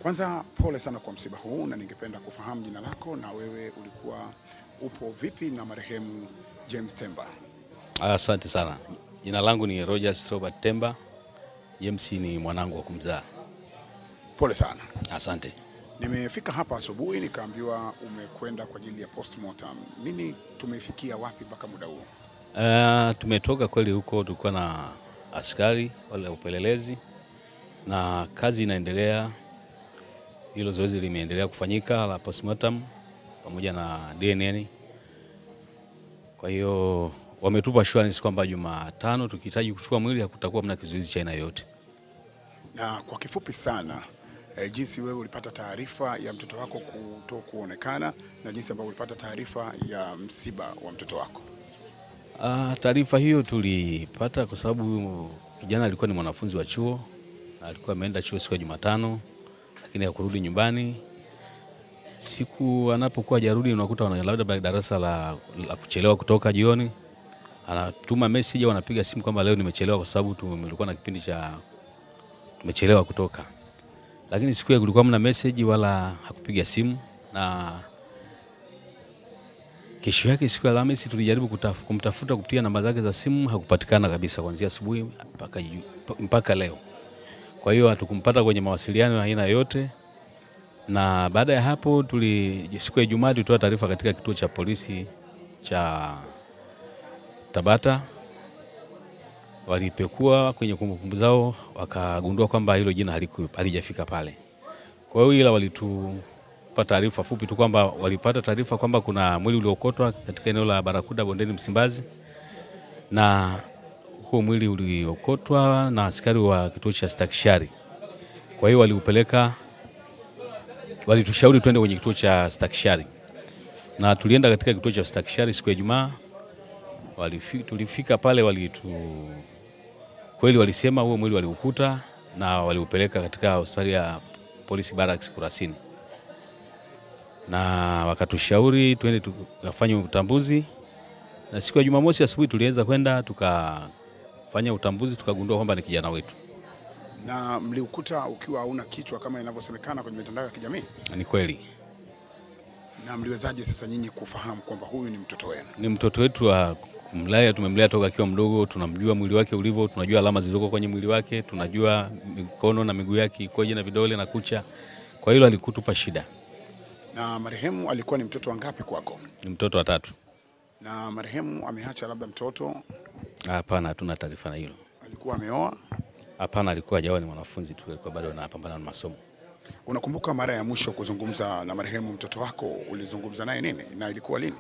Kwanza pole sana kwa msiba huu, na ningependa kufahamu jina lako na wewe ulikuwa upo vipi na marehemu James Temba? Asante sana. Jina langu ni Rogers Robert Temba. James ni mwanangu wa kumzaa. Pole sana. Asante. Nimefika hapa asubuhi nikaambiwa umekwenda kwa ajili ya postmortem. Nini tumefikia wapi mpaka muda huu? Tumetoka kweli huko, tulikuwa na askari wale upelelezi na kazi inaendelea. Hilo zoezi limeendelea kufanyika la postmortem pamoja na DNA. Kwa hiyo wametupa assurance kwamba Jumatano tukihitaji kuchukua mwili hakutakuwa mna kizuizi cha aina yoyote. Na kwa kifupi sana, jinsi wewe ulipata taarifa ya mtoto wako kuonekana na jinsi ambavyo ulipata taarifa ya msiba wa mtoto wako. Taarifa hiyo tulipata kwa sababu kijana alikuwa ni mwanafunzi wa chuo. Alikuwa ameenda chuo siku ya Jumatano lakini hakurudi nyumbani. Siku anapokuwa hajarudi unakuta labda darasa la kuchelewa kutoka jioni. Anatuma message au anapiga simu kwamba leo nimechelewa kwa sababu tumekuwa na kipindi cha tumechelewa kutoka. Lakini siku ya kulikuwa mna message wala hakupiga simu, na kesho yake siku ya Alhamisi tulijaribu kumtafuta kupitia namba zake za simu, hakupatikana kabisa kuanzia asubuhi mpaka leo. Kwa hiyo hatukumpata kwenye mawasiliano ya aina yoyote. Na baada ya hapo siku ya Ijumaa tulitoa taarifa katika kituo cha polisi cha Tabata. Walipekua kwenye kumbukumbu zao wakagundua kwamba hilo jina halijafika pale. Kwa hiyo ila walitupa taarifa fupi tu kwamba walipata taarifa kwamba kuna mwili uliokotwa katika eneo la Barakuda Bondeni Msimbazi, na huo mwili uliokotwa na askari wa kituo cha Stakishari. Kwa hiyo walitushauri twende kwenye kituo cha Stakishari, na tulienda katika kituo cha Stakishari siku ya Ijumaa. Tulifika pale kweli walisema huo mwili waliukuta na waliupeleka katika hospitali ya polisi Barracks Kurasini, na wakatushauri twende tukafanye utambuzi. Na siku ya Jumamosi asubuhi tuliweza kwenda tukafanya utambuzi, tukagundua kwamba ni kijana wetu. Na mliukuta ukiwa hauna kichwa kama inavyosemekana kwenye mitandao ya kijamii? Ni kweli. Na mliwezaje sasa nyinyi kufahamu kwamba huyu ni mtoto wenu? Ni mtoto wetu wa kumlea, tumemlea toka akiwa mdogo, tunamjua mwili wake ulivyo, tunajua alama zilizoko kwenye mwili wake, tunajua mikono na miguu yake ikoje na vidole na kucha. Kwa hilo alikutupa shida. Na marehemu alikuwa ni mtoto wangapi kwako? Ni mtoto wa 3. Na marehemu ameacha labda mtoto? Hapana, hatuna taarifa na hilo. Alikuwa ameoa? Hapana, alikuwa hajaoa, ni mwanafunzi tu, alikuwa bado anapambana na masomo. Unakumbuka mara ya mwisho kuzungumza na marehemu mtoto wako, ulizungumza naye nini na ilikuwa lini?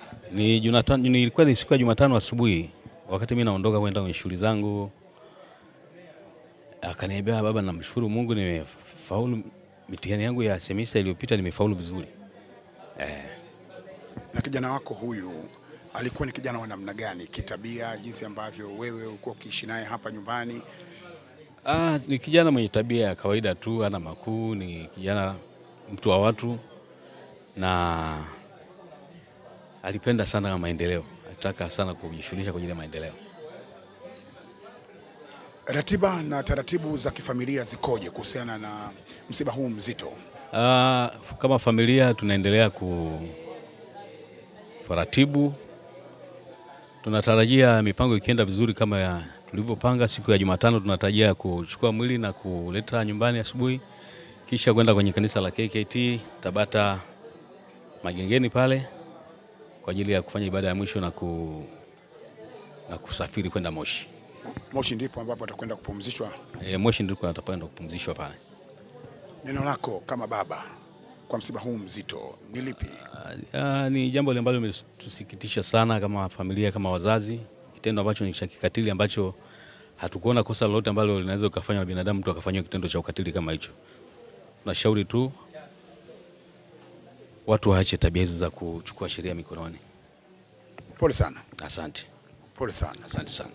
Ilikuwa ni siku ya Jumatano asubuhi wakati mimi naondoka kwenda kwenye shughuli zangu. Akaniambia, baba, namshukuru Mungu nimefaulu mitihani yangu ya semester iliyopita, nimefaulu vizuri. Na kijana wako huyu alikuwa ni kijana wa namna gani kitabia, jinsi ambavyo wewe ulikuwa ukiishi naye hapa nyumbani? Ni kijana mwenye tabia ya kawaida tu, ana makuu, ni kijana mtu wa watu, na alipenda sana maendeleo, alitaka sana kujishughulisha kwa ajili ya maendeleo. Ratiba na taratibu za kifamilia zikoje kuhusiana na msiba huu mzito? Kama familia tunaendelea kuratibu. Tunatarajia mipango ikienda vizuri kama tulivyopanga, siku ya Jumatano tunatarajia kuchukua mwili na kuleta nyumbani asubuhi, kisha kwenda kwenye kanisa la KKT Tabata Magengeni pale kwa ajili ya kufanya ibada ya mwisho na kusafiri kwenda Moshi. Moshi ndipo ambapo atakwenda kupumzishwa? Moshi ndipo atakwenda kupumzishwa pale. Neno lako kama baba kwa msiba huu mzito ni lipi? Ni jambo ambalo limetusikitisha sana kama familia, kama wazazi, kitendo ambacho ni cha kikatili ambacho hatukuona kosa lolote ambalo linaweza kufanywa na binadamu mtu akafanywa kitendo cha ukatili kama hicho. Tunashauri tu watu waache tabia hizo za kuchukua sheria mikononi. Pole sana. Asante. Pole sana. Asante sana.